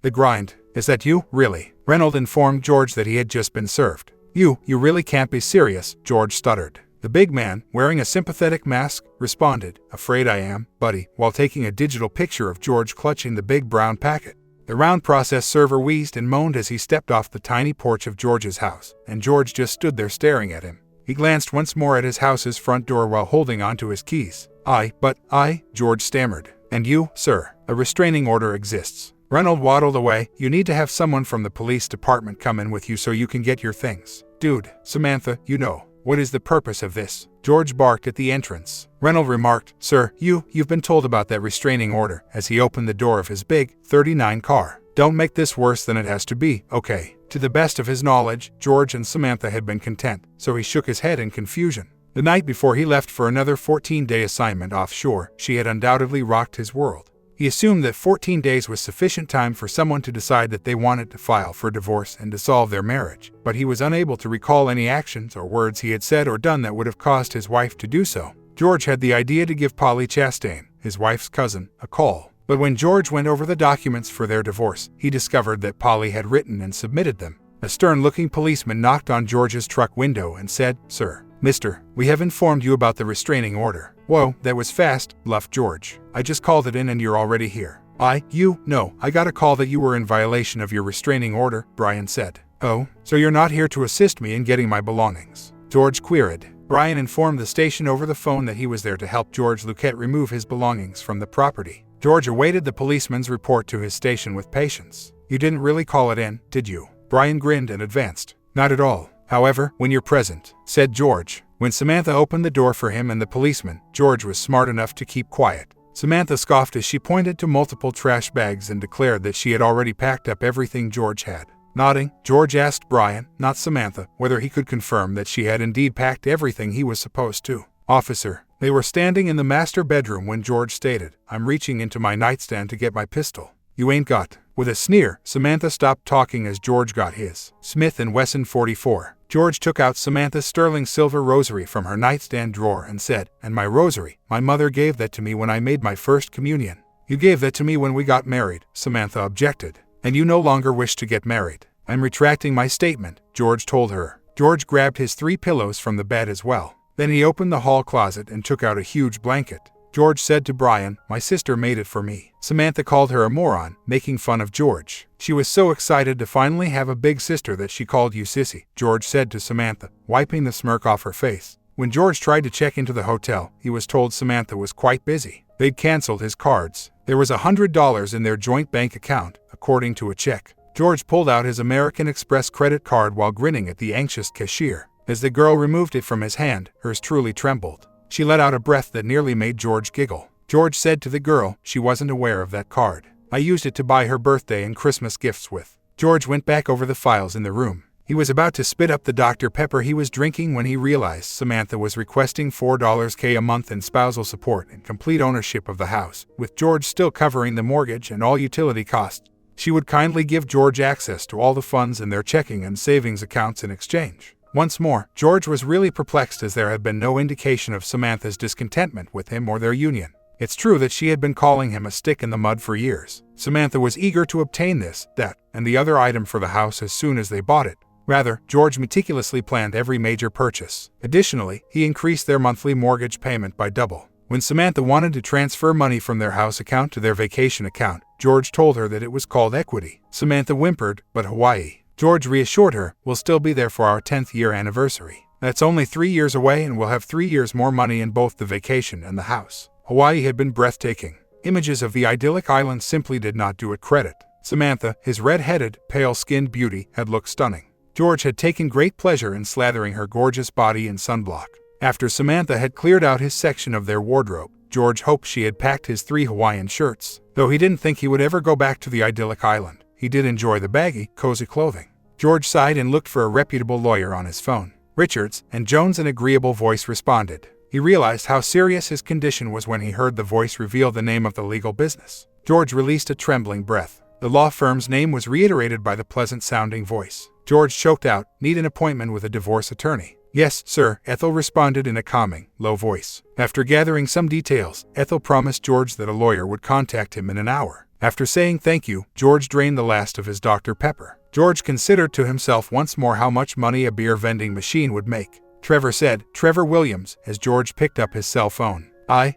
The grind. Is that you, really? Reynolds informed George that he had just been served. You really can't be serious, George stuttered. The big man, wearing a sympathetic mask, responded, afraid I am, buddy, while taking a digital picture of George clutching the big brown packet. The round process server wheezed and moaned as he stepped off the tiny porch of George's house, and George just stood there staring at him. He glanced once more at his house's front door while holding onto his keys. George stammered. And you, sir, a restraining order exists. Reynolds waddled away. You need to have someone from the police department come in with you so you can get your things. Dude, Samantha, what is the purpose of this? George barked at the entrance. Reynolds remarked, Sir, you've been told about that restraining order, as he opened the door of his big, 39 car. Don't make this worse than it has to be, okay? To the best of his knowledge, George and Samantha had been content, so he shook his head in confusion. The night before he left for another 14-day assignment offshore, she had undoubtedly rocked his world. He assumed that 14 days was sufficient time for someone to decide that they wanted to file for divorce and dissolve their marriage, but he was unable to recall any actions or words he had said or done that would have caused his wife to do so. George had the idea to give Polly Chastain, his wife's cousin, a call. But when George went over the documents for their divorce, he discovered that Polly had written and submitted them. A stern-looking policeman knocked on George's truck window and said, Sir, Mister, we have informed you about the restraining order. Whoa, that was fast, bluffed George. I just called it in and you're already here. I got a call that you were in violation of your restraining order, Brian said. Oh, so you're not here to assist me in getting my belongings? George queried. Brian informed the station over the phone that he was there to help George Luquette remove his belongings from the property. George awaited the policeman's report to his station with patience. You didn't really call it in, did you? Brian grinned and advanced. Not at all. However, when you're present, said George. When Samantha opened the door for him and the policeman, George was smart enough to keep quiet. Samantha scoffed as she pointed to multiple trash bags and declared that she had already packed up everything George had. Nodding, George asked Brian, not Samantha, whether he could confirm that she had indeed packed everything he was supposed to. Officer, they were standing in the master bedroom when George stated, I'm reaching into my nightstand to get my pistol. You ain't got. With a sneer, Samantha stopped talking as George got his Smith & Wesson 44. George took out Samantha's sterling silver rosary from her nightstand drawer and said, And my rosary, my mother gave that to me when I made my first communion. You gave that to me when we got married, Samantha objected. And you no longer wish to get married. I'm retracting my statement, George told her. George grabbed his 3 pillows from the bed as well. Then he opened the hall closet and took out a huge blanket. George said to Brian, My sister made it for me. Samantha called her a moron, making fun of George. She was so excited to finally have a big sister that she called you sissy, George said to Samantha, wiping the smirk off her face. When George tried to check into the hotel, he was told Samantha was quite busy. They'd canceled his cards. There was $100 in their joint bank account, according to a check. George pulled out his American Express credit card while grinning at the anxious cashier. As the girl removed it from his hand, hers truly trembled. She let out a breath that nearly made George giggle. George said to the girl she wasn't aware of that card. I used it to buy her birthday and Christmas gifts with. George went back over the files in the room. He was about to spit up the Dr. Pepper he was drinking when he realized Samantha was requesting $4,000 a month in spousal support and complete ownership of the house, with George still covering the mortgage and all utility costs. She would kindly give George access to all the funds in their checking and savings accounts in exchange. Once more, George was really perplexed as there had been no indication of Samantha's discontentment with him or their union. It's true that she had been calling him a stick in the mud for years. Samantha was eager to obtain this, that, and the other item for the house as soon as they bought it. Rather, George meticulously planned every major purchase. Additionally, he increased their monthly mortgage payment by double. When Samantha wanted to transfer money from their house account to their vacation account, George told her that it was called equity. Samantha whimpered, but Hawaii. George reassured her, we'll still be there for our 10th year anniversary. That's only 3 years away and we'll have 3 years more money in both the vacation and the house. Hawaii had been breathtaking. Images of the idyllic island simply did not do it credit. Samantha, his red-headed, pale-skinned beauty, had looked stunning. George had taken great pleasure in slathering her gorgeous body in sunblock. After Samantha had cleared out his section of their wardrobe, George hoped she had packed his 3 Hawaiian shirts. Though he didn't think he would ever go back to the idyllic island, he did enjoy the baggy, cozy clothing. George sighed and looked for a reputable lawyer on his phone. Richards, and Jones' an agreeable voice responded. He realized how serious his condition was when he heard the voice reveal the name of the legal business. George released a trembling breath. The law firm's name was reiterated by the pleasant-sounding voice. George choked out, need an appointment with a divorce attorney. Yes, sir, Ethel responded in a calming, low voice. After gathering some details, Ethel promised George that a lawyer would contact him in an hour. After saying thank you, George drained the last of his Dr. Pepper. George considered to himself once more how much money a beer vending machine would make. Trevor said, Trevor Williams, as George picked up his cell phone. I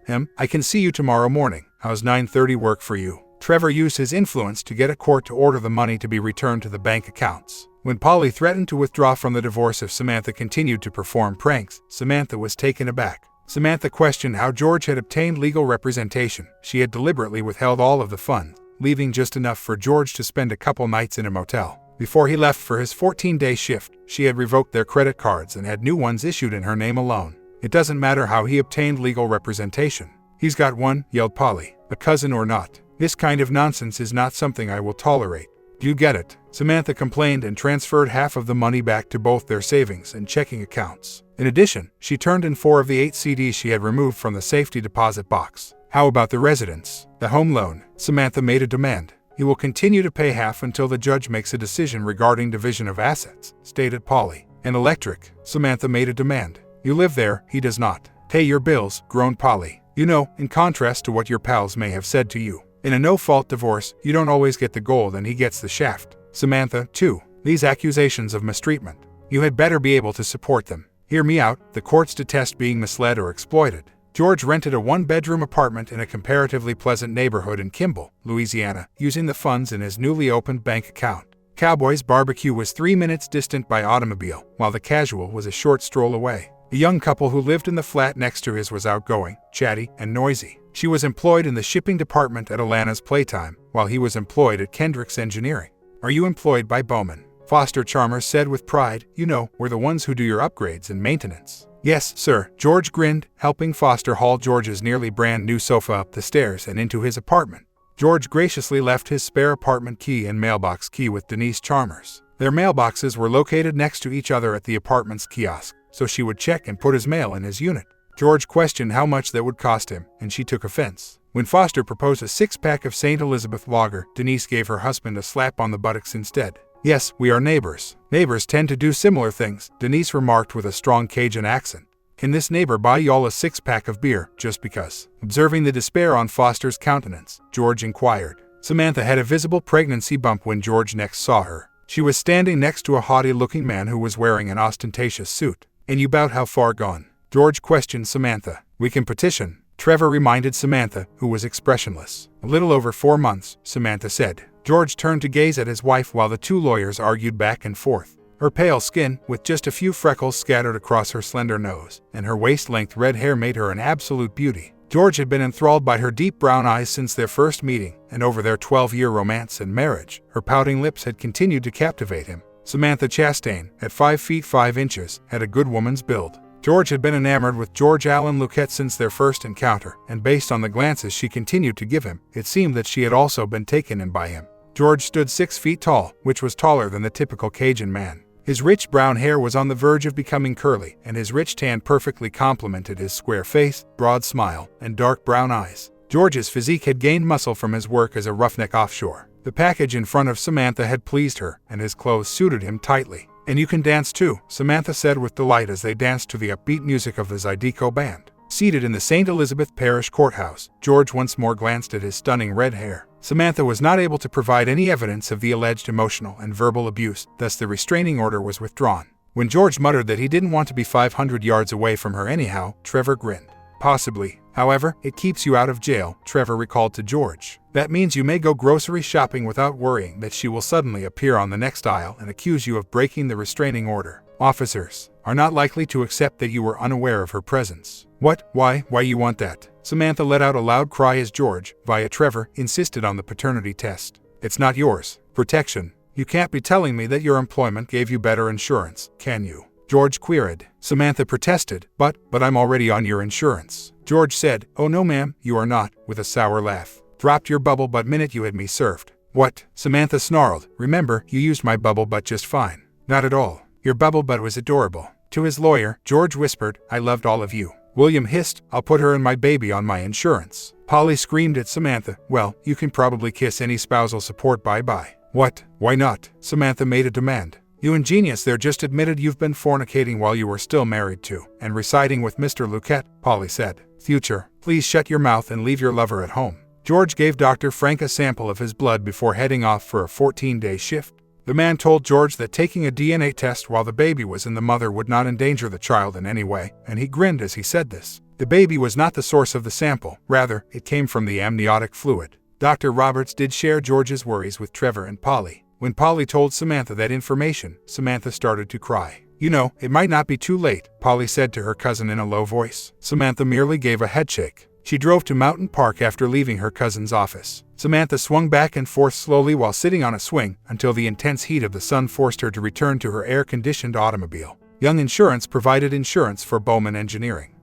can see you tomorrow morning. How's 9:30 work for you? Trevor used his influence to get a court to order the money to be returned to the bank accounts. When Polly threatened to withdraw from the divorce if Samantha continued to perform pranks, Samantha was taken aback. Samantha questioned how George had obtained legal representation. She had deliberately withheld all of the funds, leaving just enough for George to spend a couple nights in a motel. Before he left for his 14-day shift, she had revoked their credit cards and had new ones issued in her name alone. It doesn't matter how he obtained legal representation. He's got one, yelled Polly. A cousin or not. This kind of nonsense is not something I will tolerate. You get it? Samantha complained and transferred half of the money back to both their savings and checking accounts. In addition, she turned in 4 of the 8 CDs she had removed from the safety deposit box. How about the residence? The home loan? Samantha made a demand. He will continue to pay half until the judge makes a decision regarding division of assets, stated Polly. And electric? Samantha made a demand. You live there, he does not. Pay your bills, groaned Polly. You know, in contrast to what your pals may have said to you. In a no-fault divorce, you don't always get the gold and he gets the shaft. Samantha, too. These accusations of mistreatment. You had better be able to support them. Hear me out, the courts detest being misled or exploited. George rented a 1-bedroom apartment in a comparatively pleasant neighborhood in Kimball, Louisiana, using the funds in his newly opened bank account. Cowboy's Barbecue was 3 minutes distant by automobile, while the Casual was a short stroll away. The young couple who lived in the flat next to his was outgoing, chatty, and noisy. She was employed in the shipping department at Alana's Playtime, while he was employed at Kendrick's Engineering. Are you employed by Bowman? Foster Chalmers said with pride. You know, we're the ones who do your upgrades and maintenance. Yes, sir, George grinned, helping Foster haul George's nearly brand new sofa up the stairs and into his apartment. George graciously left his spare apartment key and mailbox key with Denise Chalmers. Their mailboxes were located next to each other at the apartment's kiosk, so she would check and put his mail in his unit. George questioned how much that would cost him, and she took offense. When Foster proposed a 6-pack of St. Elizabeth lager, Denise gave her husband a slap on the buttocks instead. Yes, we are neighbors. Neighbors tend to do similar things, Denise remarked with a strong Cajun accent. Can this neighbor buy y'all a 6-pack of beer, just because? Observing the despair on Foster's countenance, George inquired. Samantha had a visible pregnancy bump when George next saw her. She was standing next to a haughty-looking man who was wearing an ostentatious suit. And you bout how far gone? George questioned Samantha. We can petition, Trevor reminded Samantha, who was expressionless. A little over 4 months, Samantha said. George turned to gaze at his wife while the two lawyers argued back and forth. Her pale skin, with just a few freckles scattered across her slender nose, and her waist-length red hair made her an absolute beauty. George had been enthralled by her deep brown eyes since their first meeting, and over their 12-year romance and marriage, her pouting lips had continued to captivate him. Samantha Chastain, at 5 feet 5 inches, had a good woman's build. George had been enamored with George Allen Luquette since their first encounter, and based on the glances she continued to give him, it seemed that she had also been taken in by him. George stood 6 feet tall, which was taller than the typical Cajun man. His rich brown hair was on the verge of becoming curly, and his rich tan perfectly complemented his square face, broad smile, and dark brown eyes. George's physique had gained muscle from his work as a roughneck offshore. The package in front of Samantha had pleased her, and his clothes suited him tightly. And you can dance too, Samantha said with delight as they danced to the upbeat music of the Zydeco band. Seated in the St. Elizabeth Parish Courthouse, George once more glanced at his stunning red hair. Samantha was not able to provide any evidence of the alleged emotional and verbal abuse, thus the restraining order was withdrawn. When George muttered that he didn't want to be 500 yards away from her anyhow, Trevor grinned. Possibly. However, it keeps you out of jail, Trevor recalled to George. That means you may go grocery shopping without worrying that she will suddenly appear on the next aisle and accuse you of breaking the restraining order. Officers are not likely to accept that you were unaware of her presence. What? Why you want that? Samantha let out a loud cry as George, via Trevor, insisted on the paternity test. It's not yours. Protection. You can't be telling me that your employment gave you better insurance, can you? George queried. Samantha protested. But I'm already on your insurance. George said, Oh no ma'am, you are not, with a sour laugh. Dropped your bubble butt minute you had me served. What? Samantha snarled. Remember, you used my bubble butt just fine. Not at all. Your bubble butt was adorable. To his lawyer, George whispered, I loved all of you. William hissed, I'll put her and my baby on my insurance. Polly screamed at Samantha, well, you can probably kiss any spousal support bye-bye. What? Why not? Samantha made a demand. You ingenious there just admitted you've been fornicating while you were still married to, and residing with Mr. Luquette, Polly said. Future, please shut your mouth and leave your lover at home. George gave Dr. Frank a sample of his blood before heading off for a 14-day shift. The man told George that taking a DNA test while the baby was in the mother would not endanger the child in any way, and he grinned as he said this. The baby was not the source of the sample, rather, it came from the amniotic fluid. Dr. Roberts did share George's worries with Trevor and Polly. When Polly told Samantha that information, Samantha started to cry. You know, it might not be too late, Polly said to her cousin in a low voice. Samantha merely gave a headshake. She drove to Mountain Park after leaving her cousin's office. Samantha swung back and forth slowly while sitting on a swing until the intense heat of the sun forced her to return to her air-conditioned automobile. Young Insurance provided insurance for Bowman Engineering.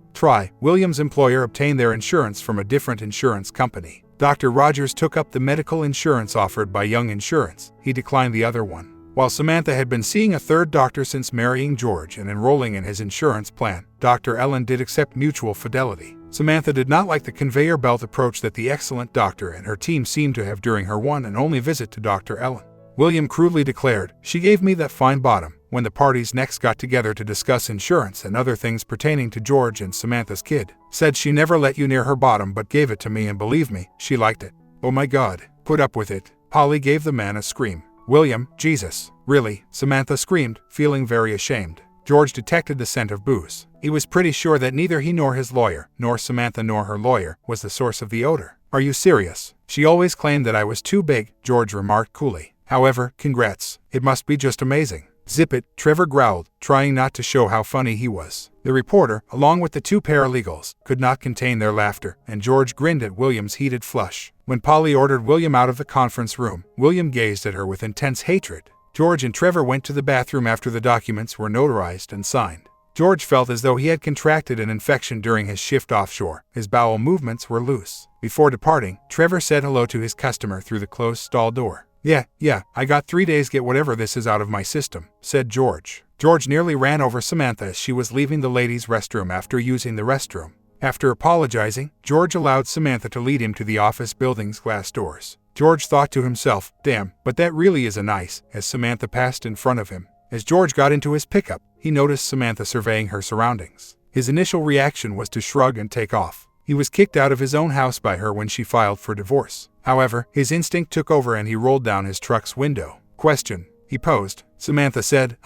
Williams' employer obtained their insurance from a different insurance company. Dr. Rogers took up the medical insurance offered by Young Insurance. He declined the other one. While Samantha had been seeing a third doctor since marrying George and enrolling in his insurance plan, Dr. Ellen did accept mutual fidelity. Samantha did not like the conveyor belt approach that the excellent doctor and her team seemed to have during her one and only visit to Dr. Ellen. William crudely declared, "She gave me that fine bottom," when the parties next got together to discuss insurance and other things pertaining to George and Samantha's kid. Said she never let you near her bottom but gave it to me, and believe me, she liked it. Oh my God, put up with it. Polly gave the man a scream. William, Jesus, really, Samantha screamed, feeling very ashamed. George detected the scent of booze. He was pretty sure that neither he nor his lawyer, nor Samantha nor her lawyer, was the source of the odor. Are you serious? She always claimed that I was too big, George remarked coolly. However, congrats. It must be just amazing. Zip it, Trevor growled, trying not to show how funny he was. The reporter, along with the two paralegals, could not contain their laughter, and George grinned at William's heated flush. When Polly ordered William out of the conference room, William gazed at her with intense hatred. George and Trevor went to the bathroom after the documents were notarized and signed. George felt as though he had contracted an infection during his shift offshore. His bowel movements were loose. Before departing, Trevor said hello to his customer through the closed stall door. Yeah, I got 3 days get whatever this is out of my system, said George. George nearly ran over Samantha as she was leaving the ladies' restroom after using the restroom. After apologizing, George allowed Samantha to lead him to the office building's glass doors. George thought to himself, damn, but that really is a nice, as Samantha passed in front of him. As George got into his pickup, he noticed Samantha surveying her surroundings. His initial reaction was to shrug and take off. He was kicked out of his own house by her when she filed for divorce. However, his instinct took over and he rolled down his truck's window. Question, he posed. Samantha said,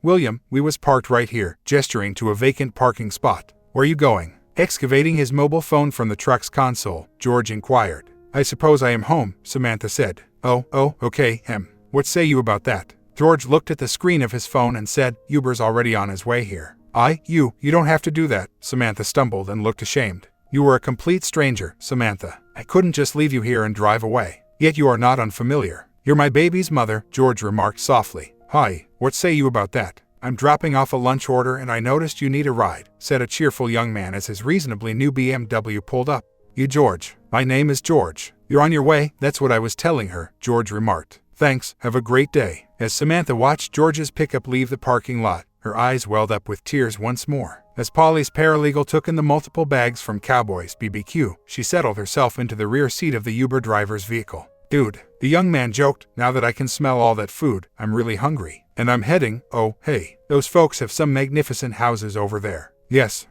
William, we was parked right here, gesturing to a vacant parking spot. Where you going? Excavating his mobile phone from the truck's console, George inquired. I suppose I am home, Samantha said. Oh, okay, what say you about that? George looked at the screen of his phone and said, Uber's already on his way here. You don't have to do that, Samantha stumbled and looked ashamed. You were a complete stranger, Samantha. I couldn't just leave you here and drive away. Yet you are not unfamiliar. You're my baby's mother, George remarked softly. Hi, what say you about that? I'm dropping off a lunch order and I noticed you need a ride, said a cheerful young man as his reasonably new BMW pulled up. You George. My name is George. You're on your way, that's what I was telling her, George remarked. Thanks, have a great day. As Samantha watched George's pickup leave the parking lot, her eyes welled up with tears once more. As Polly's paralegal took in the multiple bags from Cowboys BBQ, she settled herself into the rear seat of the Uber driver's vehicle. Dude, the young man joked, now that I can smell all that food, I'm really hungry. And I'm heading, oh, hey, those folks have some magnificent houses over there. Yes,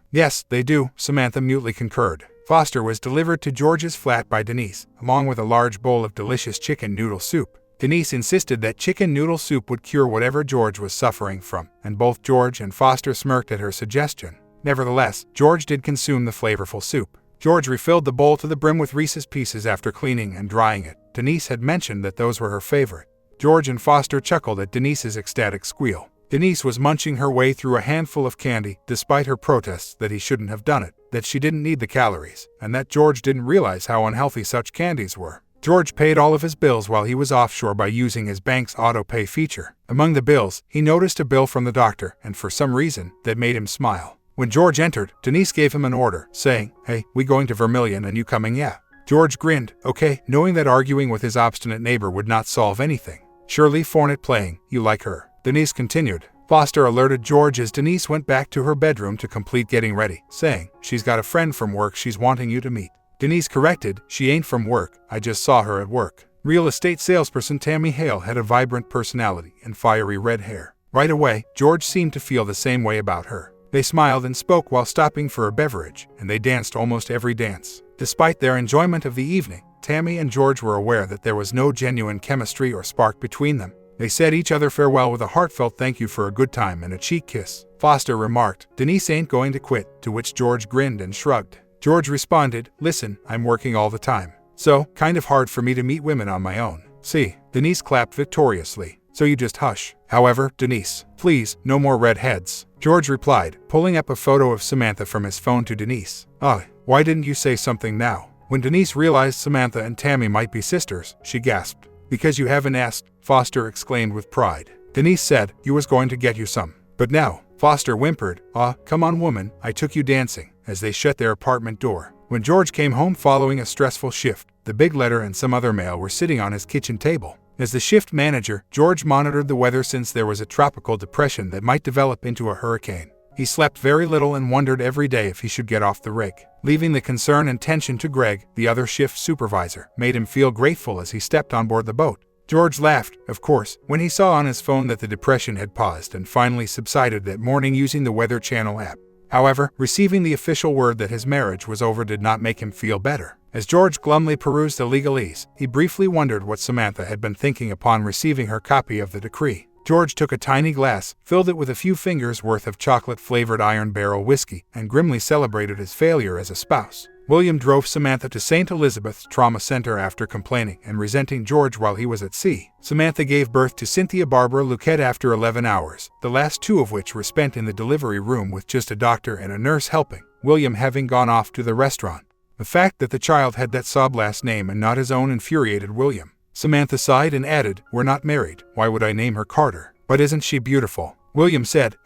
they do, Samantha mutely concurred. Foster was delivered to George's flat by Denise, along with a large bowl of delicious chicken noodle soup. Denise insisted that chicken noodle soup would cure whatever George was suffering from, and both George and Foster smirked at her suggestion. Nevertheless, George did consume the flavorful soup. George refilled the bowl to the brim with Reese's Pieces after cleaning and drying it. Denise had mentioned that those were her favorite. George and Foster chuckled at Denise's ecstatic squeal. Denise was munching her way through a handful of candy, despite her protests that he shouldn't have done it, that she didn't need the calories, and that George didn't realize how unhealthy such candies were. George paid all of his bills while he was offshore by using his bank's auto-pay feature. Among the bills, he noticed a bill from the doctor, and for some reason, that made him smile. When George entered, Denise gave him an order, saying, Hey, we going to Vermilion and you coming? Yeah. George grinned, okay, knowing that arguing with his obstinate neighbor would not solve anything. Shirley Fornett playing, you like her. Denise continued. Foster alerted George as Denise went back to her bedroom to complete getting ready, saying, She's got a friend from work she's wanting you to meet. Denise corrected, She ain't from work, I just saw her at work. Real estate salesperson Tammy Hale had a vibrant personality and fiery red hair. Right away, George seemed to feel the same way about her. They smiled and spoke while stopping for a beverage, and they danced almost every dance. Despite their enjoyment of the evening, Tammy and George were aware that there was no genuine chemistry or spark between them. They said each other farewell with a heartfelt thank you for a good time and a cheek kiss. Foster remarked, "Denise ain't going to quit," to which George grinned and shrugged. George responded, "Listen, I'm working all the time. So, kind of hard for me to meet women on my own." See, Denise clapped victoriously. "So you just hush. However, Denise, please, no more redheads," George replied, pulling up a photo of Samantha from his phone to Denise. Why didn't you say something now?" When Denise realized Samantha and Tammy might be sisters, she gasped. "Because you haven't asked," Foster exclaimed with pride. Denise said, "You was going to get you some. But now," Foster whimpered, "Come on woman, I took you dancing," as they shut their apartment door. When George came home following a stressful shift, the big letter and some other mail were sitting on his kitchen table. As the shift manager, George monitored the weather since there was a tropical depression that might develop into a hurricane. He slept very little and wondered every day if he should get off the rig. Leaving the concern and tension to Greg, the other shift supervisor, made him feel grateful as he stepped on board the boat. George laughed, of course, when he saw on his phone that the depression had paused and finally subsided that morning using the Weather Channel app. However, receiving the official word that his marriage was over did not make him feel better. As George glumly perused the legalese, he briefly wondered what Samantha had been thinking upon receiving her copy of the decree. George took a tiny glass, filled it with a few fingers worth of chocolate-flavored Iron Barrel whiskey, and grimly celebrated his failure as a spouse. William drove Samantha to St. Elizabeth's Trauma Center after complaining and resenting George while he was at sea. Samantha gave birth to Cynthia Barbara Luquette after 11 hours, the last 2 of which were spent in the delivery room with just a doctor and a nurse helping, William having gone off to the restaurant. The fact that the child had that sob last name and not his own infuriated William. Samantha sighed and added, "We're not married, why would I name her Carter? But isn't she beautiful?" William said,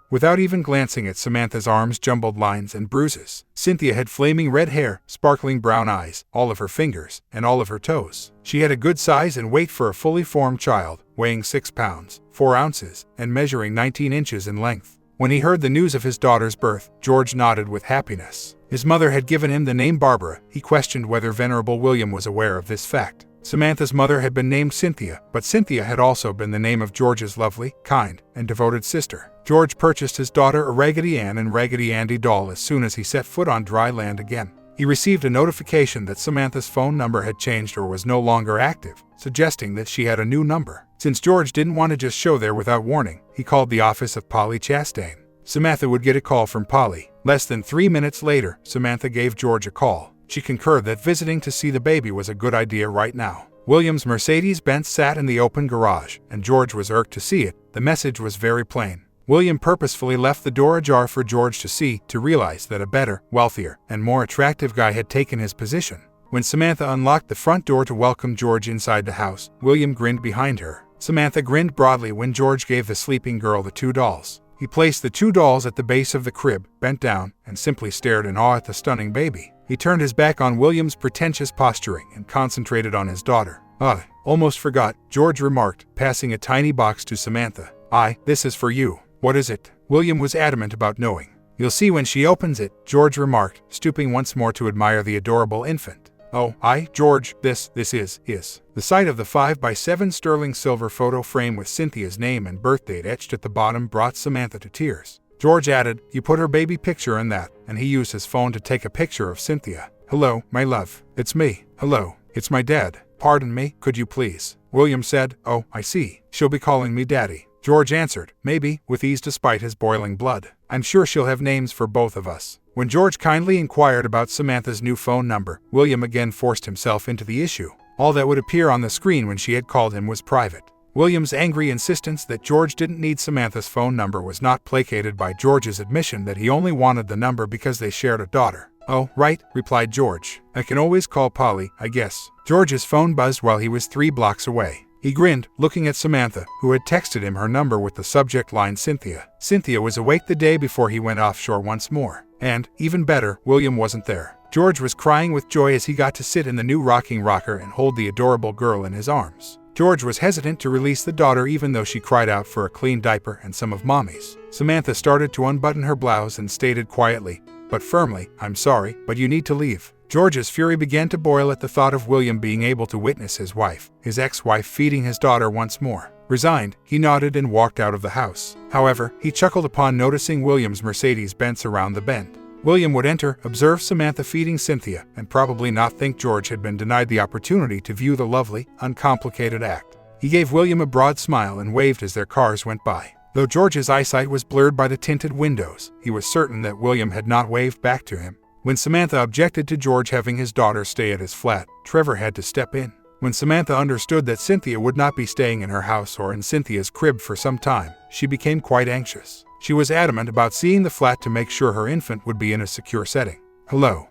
without even glancing at Samantha's arms' jumbled lines and bruises. Cynthia had flaming red hair, sparkling brown eyes, all of her fingers, and all of her toes. She had a good size and weight for a fully formed child, weighing 6 pounds, 4 ounces, and measuring 19 inches in length. When he heard the news of his daughter's birth, George nodded with happiness. His mother had given him the name Barbara. He questioned whether Venerable William was aware of this fact. Samantha's mother had been named Cynthia, but Cynthia had also been the name of George's lovely, kind, and devoted sister. George purchased his daughter a Raggedy Ann and Raggedy Andy doll as soon as he set foot on dry land again. He received a notification that Samantha's phone number had changed or was no longer active, suggesting that she had a new number. Since George didn't want to just show there without warning, he called the office of Polly Chastain. Samantha would get a call from Polly. Less than 3 minutes later, Samantha gave George a call. She concurred that visiting to see the baby was a good idea right now. William's Mercedes-Benz sat in the open garage, and George was irked to see it. The message was very plain. William purposefully left the door ajar for George to see, to realize that a better, wealthier, and more attractive guy had taken his position. When Samantha unlocked the front door to welcome George inside the house, William grinned behind her. Samantha grinned broadly when George gave the sleeping girl the 2 dolls. He placed the 2 dolls at the base of the crib, bent down, and simply stared in awe at the stunning baby. He turned his back on William's pretentious posturing and concentrated on his daughter. Almost forgot, George remarked, passing a tiny box to Samantha. This is for you. What is it?" William was adamant about knowing. "You'll see when she opens it," George remarked, stooping once more to admire the adorable infant. George, this is. The sight of the 5x7 sterling silver photo frame with Cynthia's name and birthdate etched at the bottom brought Samantha to tears. George added, "You put her baby picture in that," and he used his phone to take a picture of Cynthia. "Hello, my love. It's me. Hello, it's my dad. Pardon me, could you please?" William said, "Oh, I see. She'll be calling me Daddy." George answered, "Maybe," with ease despite his boiling blood. "I'm sure she'll have names for both of us." When George kindly inquired about Samantha's new phone number, William again forced himself into the issue. All that would appear on the screen when she had called him was private. William's angry insistence that George didn't need Samantha's phone number was not placated by George's admission that he only wanted the number because they shared a daughter. "Oh, right," replied George. "I can always call Polly, I guess." George's phone buzzed while he was 3 blocks away. He grinned, looking at Samantha, who had texted him her number with the subject line Cynthia. Cynthia was awake the day before he went offshore once more. And, even better, William wasn't there. George was crying with joy as he got to sit in the new rocking rocker and hold the adorable girl in his arms. George was hesitant to release the daughter even though she cried out for a clean diaper and some of Mommy's. Samantha started to unbutton her blouse and stated quietly, but firmly, "I'm sorry, but you need to leave." George's fury began to boil at the thought of William being able to witness his ex-wife feeding his daughter once more. Resigned, he nodded and walked out of the house. However, he chuckled upon noticing William's Mercedes-Benz around the bend. William would enter, observe Samantha feeding Cynthia, and probably not think George had been denied the opportunity to view the lovely, uncomplicated act. He gave William a broad smile and waved as their cars went by. Though George's eyesight was blurred by the tinted windows, he was certain that William had not waved back to him. When Samantha objected to George having his daughter stay at his flat, Trevor had to step in. When Samantha understood that Cynthia would not be staying in her house or in Cynthia's crib for some time, she became quite anxious. She was adamant about seeing the flat to make sure her infant would be in a secure setting. Hello,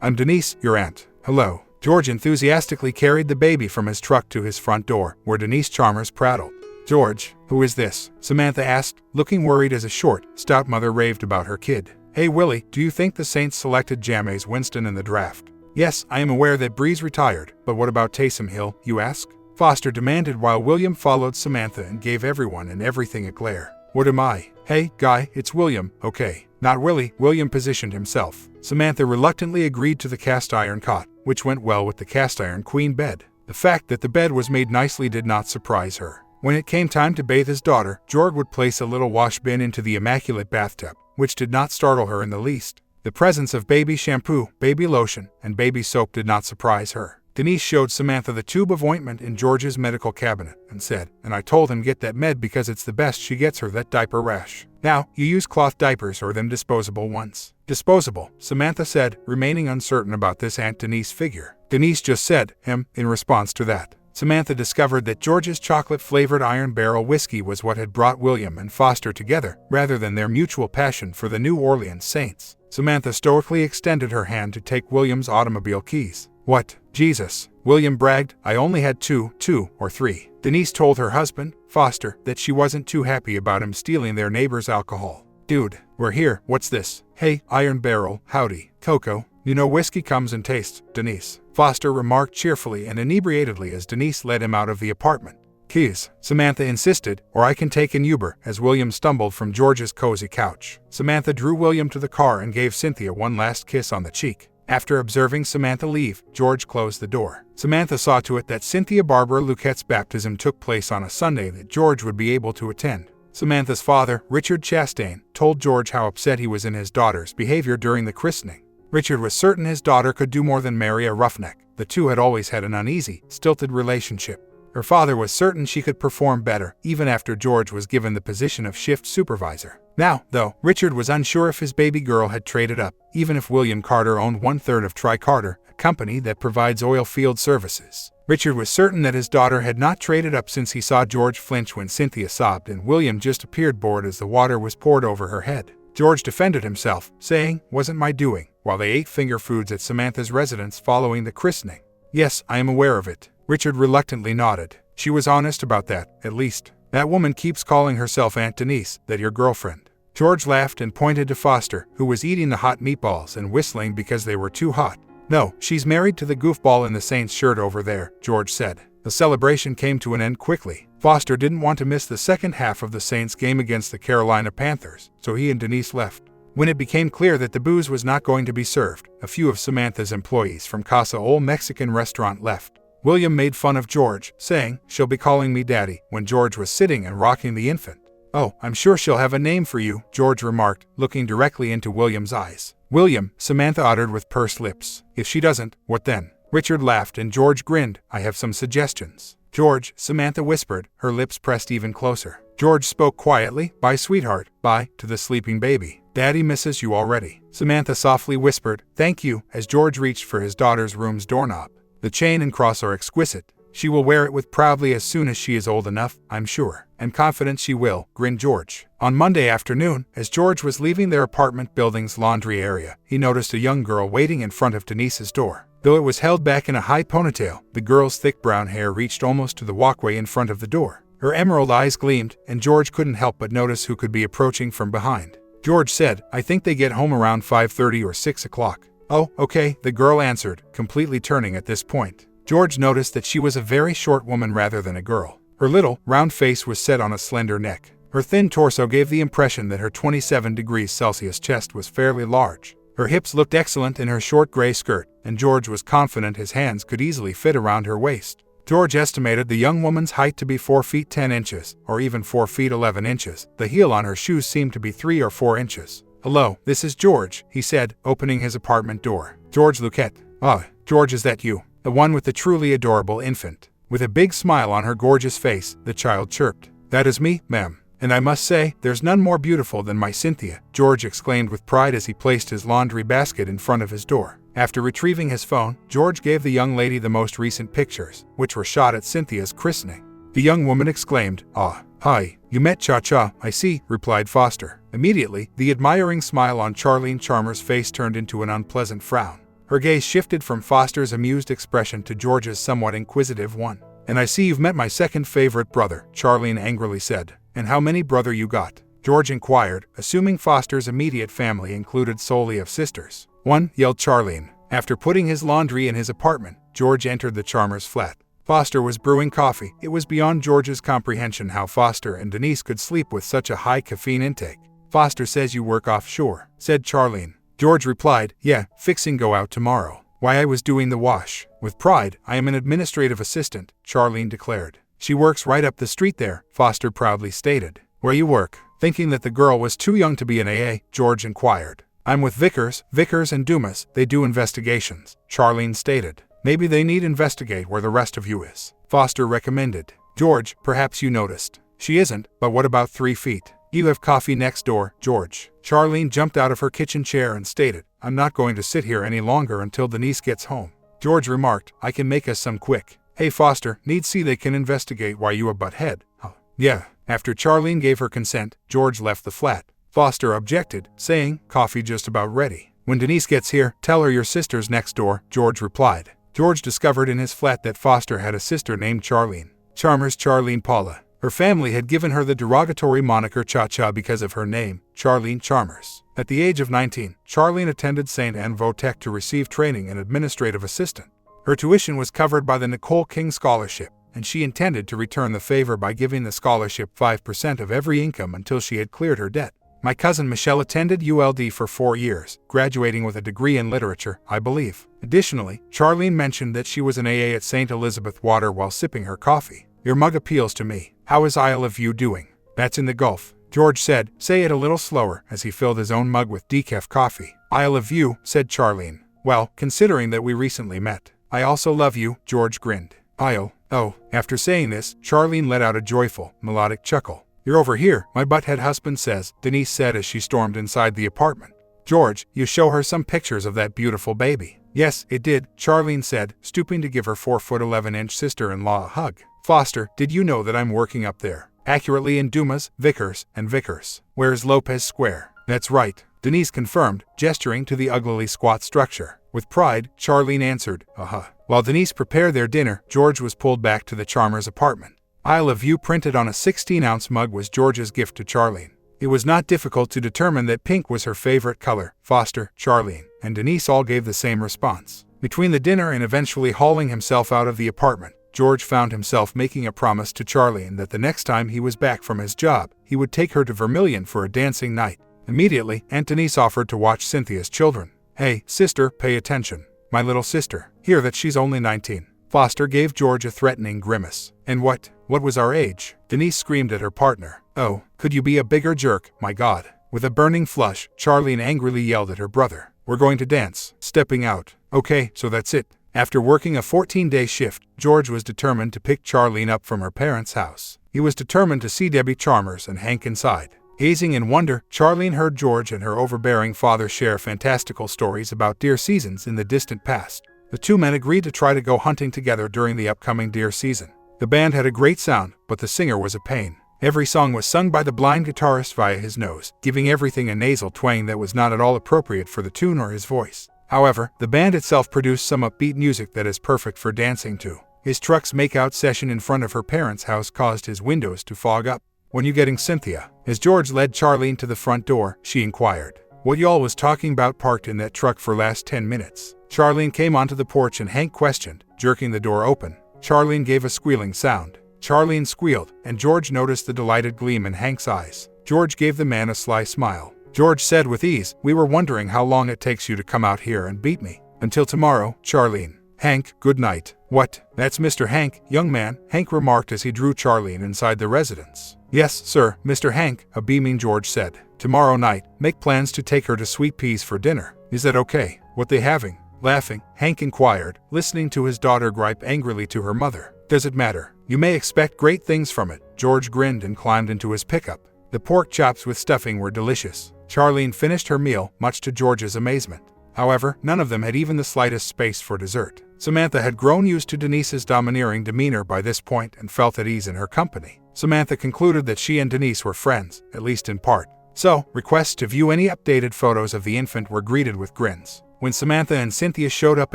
I'm Denise, your aunt. Hello. George enthusiastically carried the baby from his truck to his front door, where Denise Chalmers prattled. George, who is this? Samantha asked, looking worried as a short, stout mother raved about her kid. Hey Willie, do you think the Saints selected Jameis Winston in the draft? Yes, I am aware that Breeze retired, but what about Taysom Hill, you ask? Foster demanded while William followed Samantha and gave everyone and everything a glare. What am I? Hey, guy, it's William, okay. Not Willie, William positioned himself. Samantha reluctantly agreed to the cast iron cot, which went well with the cast iron queen bed. The fact that the bed was made nicely did not surprise her. When it came time to bathe his daughter, George would place a little wash bin into the immaculate bathtub, which did not startle her in the least. The presence of baby shampoo, baby lotion, and baby soap did not surprise her. Denise showed Samantha the tube of ointment in George's medical cabinet and said, and I told him get that med because it's the best she gets her that diaper rash. Now, you use cloth diapers or them disposable ones. Disposable, Samantha said, remaining uncertain about this Aunt Denise figure. Denise just said, in response to that. Samantha discovered that George's chocolate-flavored Iron Barrel whiskey was what had brought William and Foster together, rather than their mutual passion for the New Orleans Saints. Samantha stoically extended her hand to take William's automobile keys. What? Jesus, William bragged, I only had two or three. Denise told her husband, Foster, that she wasn't too happy about him stealing their neighbor's alcohol. Dude, we're here, what's this? Hey, Iron Barrel, howdy, Coco. You know whiskey comes in tastes, Denise. Foster remarked cheerfully and inebriatedly as Denise led him out of the apartment. Keys, Samantha insisted, or I can take an Uber, as William stumbled from George's cozy couch. Samantha drew William to the car and gave Cynthia one last kiss on the cheek. After observing Samantha leave, George closed the door. Samantha saw to it that Cynthia Barbara Luquette's baptism took place on a Sunday that George would be able to attend. Samantha's father, Richard Chastain, told George how upset he was in his daughter's behavior during the christening. Richard was certain his daughter could do more than marry a roughneck. The two had always had an uneasy, stilted relationship. Her father was certain she could perform better, even after George was given the position of shift supervisor. Now, though, Richard was unsure if his baby girl had traded up, even if William Carter owned 1/3 of Tri-Carter, a company that provides oil field services. Richard was certain that his daughter had not traded up since he saw George flinch when Cynthia sobbed and William just appeared bored as the water was poured over her head. George defended himself, saying, wasn't my doing, while they ate finger foods at Samantha's residence following the christening. Yes, I am aware of it. Richard reluctantly nodded. She was honest about that, at least. That woman keeps calling herself Aunt Denise, that your girlfriend. George laughed and pointed to Foster, who was eating the hot meatballs and whistling because they were too hot. No, she's married to the goofball in the Saints shirt over there, George said. The celebration came to an end quickly. Foster didn't want to miss the second half of the Saints game against the Carolina Panthers, so he and Denise left. When it became clear that the booze was not going to be served, a few of Samantha's employees from Casa Ol Mexican restaurant left. William made fun of George, saying, she'll be calling me Daddy, when George was sitting and rocking the infant. Oh, I'm sure she'll have a name for you, George remarked, looking directly into William's eyes. William, Samantha uttered with pursed lips. If she doesn't, what then? Richard laughed and George grinned. I have some suggestions. George, Samantha whispered, her lips pressed even closer. George spoke quietly, bye sweetheart, bye, to the sleeping baby. Daddy misses you already. Samantha softly whispered, thank you, as George reached for his daughter's room's doorknob. The chain and cross are exquisite. She will wear it with proudly as soon as she is old enough, I'm sure. I'm confident she will, grinned George. On Monday afternoon, as George was leaving their apartment building's laundry area, he noticed a young girl waiting in front of Denise's door. Though it was held back in a high ponytail, the girl's thick brown hair reached almost to the walkway in front of the door. Her emerald eyes gleamed, and George couldn't help but notice who could be approaching from behind. George said, I think they get home around 5:30 or 6 o'clock. Oh, okay, the girl answered, completely turning at this point. George noticed that she was a very short woman rather than a girl. Her little, round face was set on a slender neck. Her thin torso gave the impression that her 27 degrees Celsius chest was fairly large. Her hips looked excellent in her short gray skirt, and George was confident his hands could easily fit around her waist. George estimated the young woman's height to be 4 feet 10 inches, or even 4 feet 11 inches. The heel on her shoes seemed to be 3 or 4 inches. "Hello, this is George," he said, opening his apartment door. "George Luquette." "Ah, George, is that you? The one with the truly adorable infant?" With a big smile on her gorgeous face, the child chirped. "That is me, ma'am. And I must say, there's none more beautiful than my Cynthia," George exclaimed with pride as he placed his laundry basket in front of his door. After retrieving his phone, George gave the young lady the most recent pictures, which were shot at Cynthia's christening. The young woman exclaimed, "Ah, hi, you met Cha-Cha, I see," replied Foster. Immediately, the admiring smile on Charlene Chalmers' face turned into an unpleasant frown. Her gaze shifted from Foster's amused expression to George's somewhat inquisitive one. "And I see you've met my second favorite brother," Charlene angrily said. "And how many brother you got?" George inquired, assuming Foster's immediate family included solely of sisters. "One," yelled Charlene. After putting his laundry in his apartment, George entered the Chalmers flat. Foster was brewing coffee. It was beyond George's comprehension how Foster and Denise could sleep with such a high caffeine intake. "Foster says you work offshore," said Charlene. George replied, "Yeah, fixing go out tomorrow. Why, I was doing the wash." With pride, "I am an administrative assistant," Charlene declared. "She works right up the street there," Foster proudly stated. "Where you work?" Thinking that the girl was too young to be an AA, George inquired. "I'm with Vickers and Dumas. They do investigations," Charlene stated. "Maybe they need investigate where the rest of you is," Foster recommended. "George, perhaps you noticed. She isn't, but what about 3 feet? You have coffee next door, George." Charlene jumped out of her kitchen chair and stated, "I'm not going to sit here any longer until Denise gets home." George remarked, "I can make us some quick." "Hey Foster, need see they can investigate why you a butt head." "Huh." "Yeah." After Charlene gave her consent, George left the flat. Foster objected, saying, "Coffee just about ready. When Denise gets here, tell her your sister's next door," George replied. George discovered in his flat that Foster had a sister named Charlene Chalmers, Charlene Paula. Her family had given her the derogatory moniker Cha-Cha because of her name, Charlene Chalmers. At the age of 19, Charlene attended St. Anne Votech to receive training in administrative assistant. Her tuition was covered by the Nicole King Scholarship, and she intended to return the favor by giving the scholarship 5% of every income until she had cleared her debt. "My cousin Michelle attended ULD for 4 years, graduating with a degree in literature, I believe." Additionally, Charlene mentioned that she was an AA at St. Elizabeth Water while sipping her coffee. "Your mug appeals to me. How is Isle of View doing?" "That's in the Gulf," George said. "Say it a little slower," as he filled his own mug with decaf coffee. "Isle of View," said Charlene. "Well, considering that we recently met. I also love you," George grinned. "Isle, oh." After saying this, Charlene let out a joyful, melodic chuckle. "You're over here, my butthead husband says," Denise said as she stormed inside the apartment. "George, you show her some pictures of that beautiful baby." "Yes, it did," Charlene said, stooping to give her 4'11" sister-in-law a hug. "Foster, did you know that I'm working up there? Accurately in Dumas, Vickers, and Vickers. Where's Lopez Square?" "That's right," Denise confirmed, gesturing to the uglily squat structure. With pride, Charlene answered, "Uh-huh." While Denise prepared their dinner, George was pulled back to the Chalmers apartment. Isle of View printed on a 16-ounce mug was George's gift to Charlene. It was not difficult to determine that pink was her favorite color. Foster, Charlene, and Denise all gave the same response. Between the dinner and eventually hauling himself out of the apartment, George found himself making a promise to Charlene that the next time he was back from his job, he would take her to Vermilion for a dancing night. Immediately, Aunt Denise offered to watch Cynthia's children. "Hey, sister, pay attention. My little sister. Hear that she's only 19. Foster gave George a threatening grimace. "And what was our age?" Denise screamed at her partner. "Oh, could you be a bigger jerk, my God?" With a burning flush, Charlene angrily yelled at her brother. "We're going to dance." Stepping out. "Okay, so that's it." After working a 14-day shift, George was determined to pick Charlene up from her parents' house. He was determined to see Debbie Chalmers and Hank inside. Gazing in wonder, Charlene heard George and her overbearing father share fantastical stories about deer seasons in the distant past. The two men agreed to try to go hunting together during the upcoming deer season. The band had a great sound, but the singer was a pain. Every song was sung by the blind guitarist via his nose, giving everything a nasal twang that was not at all appropriate for the tune or his voice. However, the band itself produced some upbeat music that is perfect for dancing to. His truck's make-out session in front of her parents' house caused his windows to fog up. "When you getting Cynthia?" As George led Charlene to the front door, she inquired. "What y'all was talking about parked in that truck for last 10 minutes. Charlene came onto the porch and Hank questioned, jerking the door open. Charlene gave a squealing sound. Charlene squealed, and George noticed the delighted gleam in Hank's eyes. George gave the man a sly smile. George said with ease, "We were wondering how long it takes you to come out here and beat me." "Until tomorrow, Charlene." Hank, good night. What? That's Mr. Hank, young man, Hank remarked as he drew Charlene inside the residence. Yes, sir, Mr. Hank, a beaming George said. Tomorrow night, make plans to take her to Sweet Peas for dinner. Is that okay? What they having? Laughing, Hank inquired, listening to his daughter gripe angrily to her mother. Does it matter? You may expect great things from it. George grinned and climbed into his pickup. The pork chops with stuffing were delicious. Charlene finished her meal, much to George's amazement. However, none of them had even the slightest space for dessert. Samantha had grown used to Denise's domineering demeanor by this point and felt at ease in her company. Samantha concluded that she and Denise were friends, at least in part. So, requests to view any updated photos of the infant were greeted with grins. When Samantha and Cynthia showed up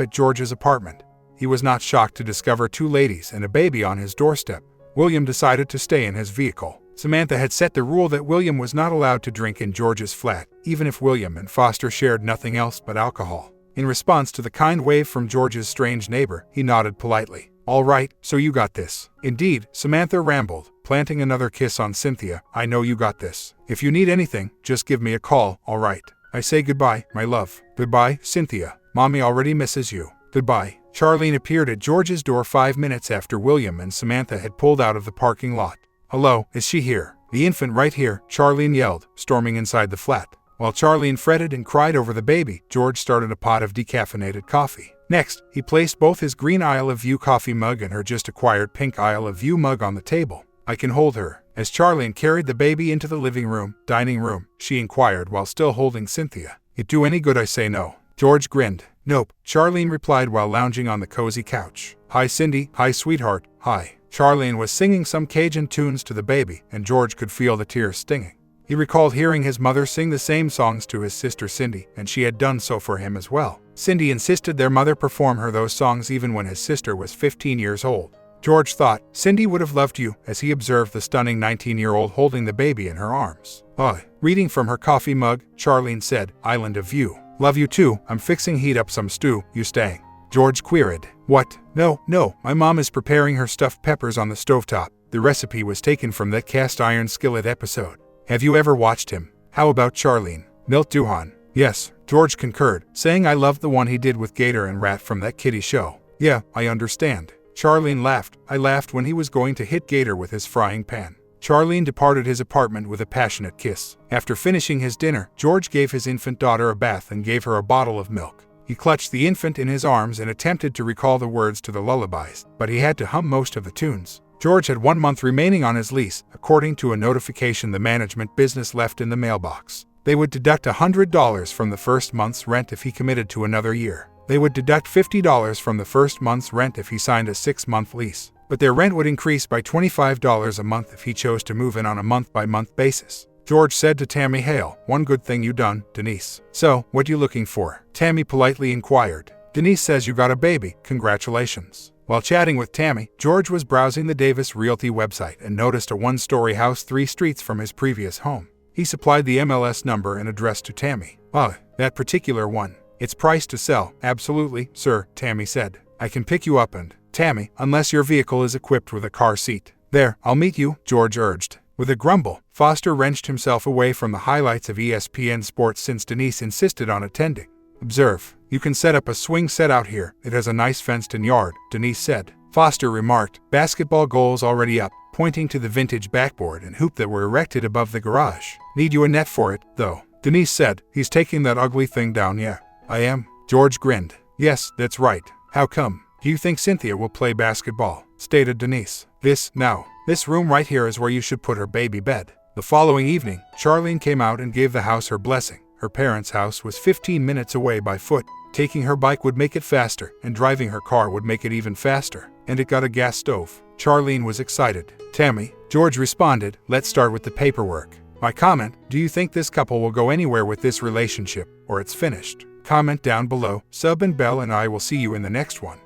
at George's apartment, he was not shocked to discover 2 ladies and a baby on his doorstep. William decided to stay in his vehicle. Samantha had set the rule that William was not allowed to drink in George's flat, even if William and Foster shared nothing else but alcohol. In response to the kind wave from George's strange neighbor, he nodded politely. All right, so you got this. Indeed, Samantha rambled, planting another kiss on Cynthia. I know you got this. If you need anything, just give me a call, all right? I say goodbye, my love. Goodbye, Cynthia. Mommy already misses you. Goodbye. Charlene appeared at George's door 5 minutes after William and Samantha had pulled out of the parking lot. Hello, is she here? The infant right here, Charlene yelled, storming inside the flat. While Charlene fretted and cried over the baby, George started a pot of decaffeinated coffee. Next, he placed both his green Isle of View coffee mug and her just acquired pink Isle of View mug on the table. I can hold her. As Charlene carried the baby into the living room, dining room, she inquired while still holding Cynthia. It do any good I say no? George grinned. Nope, Charlene replied while lounging on the cozy couch. Hi Cindy, hi sweetheart, hi. Charlene was singing some Cajun tunes to the baby, and George could feel the tears stinging. He recalled hearing his mother sing the same songs to his sister Cindy, and she had done so for him as well. Cindy insisted their mother perform her those songs even when his sister was 15 years old. George thought, Cindy would have loved you, as he observed the stunning 19-year-old holding the baby in her arms. Reading from her coffee mug, Charlene said, Island of View. Love you too, I'm fixing heat up some stew, you staying? George queried. What? No, my mom is preparing her stuffed peppers on the stovetop. The recipe was taken from that cast iron skillet episode. Have you ever watched him? How about Charlene? Milt Duhan. Yes, George concurred, saying I loved the one he did with Gator and Rat from that kiddie show. Yeah, I understand. Charlene laughed. I laughed when he was going to hit Gator with his frying pan. Charlene departed his apartment with a passionate kiss. After finishing his dinner, George gave his infant daughter a bath and gave her a bottle of milk. He clutched the infant in his arms and attempted to recall the words to the lullabies, but he had to hum most of the tunes. George had 1 month remaining on his lease, according to a notification the management business left in the mailbox. They would deduct $100 from the first month's rent if he committed to another year. They would deduct $50 from the first month's rent if he signed a 6-month lease. But their rent would increase by $25 a month if he chose to move in on a month-by-month basis. George said to Tammy Hale, one good thing you done, Denise. So, what you looking for? Tammy politely inquired. Denise says you got a baby, congratulations. While chatting with Tammy, George was browsing the Davis Realty website and noticed a 1-story house 3 streets from his previous home. He supplied the MLS number and address to Tammy. That particular one. It's priced to sell. Absolutely, sir, Tammy said. I can pick you up and, Tammy, unless your vehicle is equipped with a car seat. There, I'll meet you, George urged. With a grumble, Foster wrenched himself away from the highlights of ESPN Sports since Denise insisted on attending. Observe, you can set up a swing set out here. It has a nice fenced-in yard, Denise said. Foster remarked, basketball goals already up, pointing to the vintage backboard and hoop that were erected above the garage. Need you a net for it, though? Denise said, he's taking that ugly thing down, yeah. I am? George grinned. Yes, that's right. How come? Do you think Cynthia will play basketball? Stated Denise. This room right here is where you should put her baby bed. The following evening, Charlene came out and gave the house her blessing. Her parents' house was 15 minutes away by foot. Taking her bike would make it faster, and driving her car would make it even faster. And it got a gas stove. Charlene was excited. Tammy, George responded, let's start with the paperwork. My comment, do you think this couple will go anywhere with this relationship, or it's finished? Comment down below. Sub and Bell and I will see you in the next one.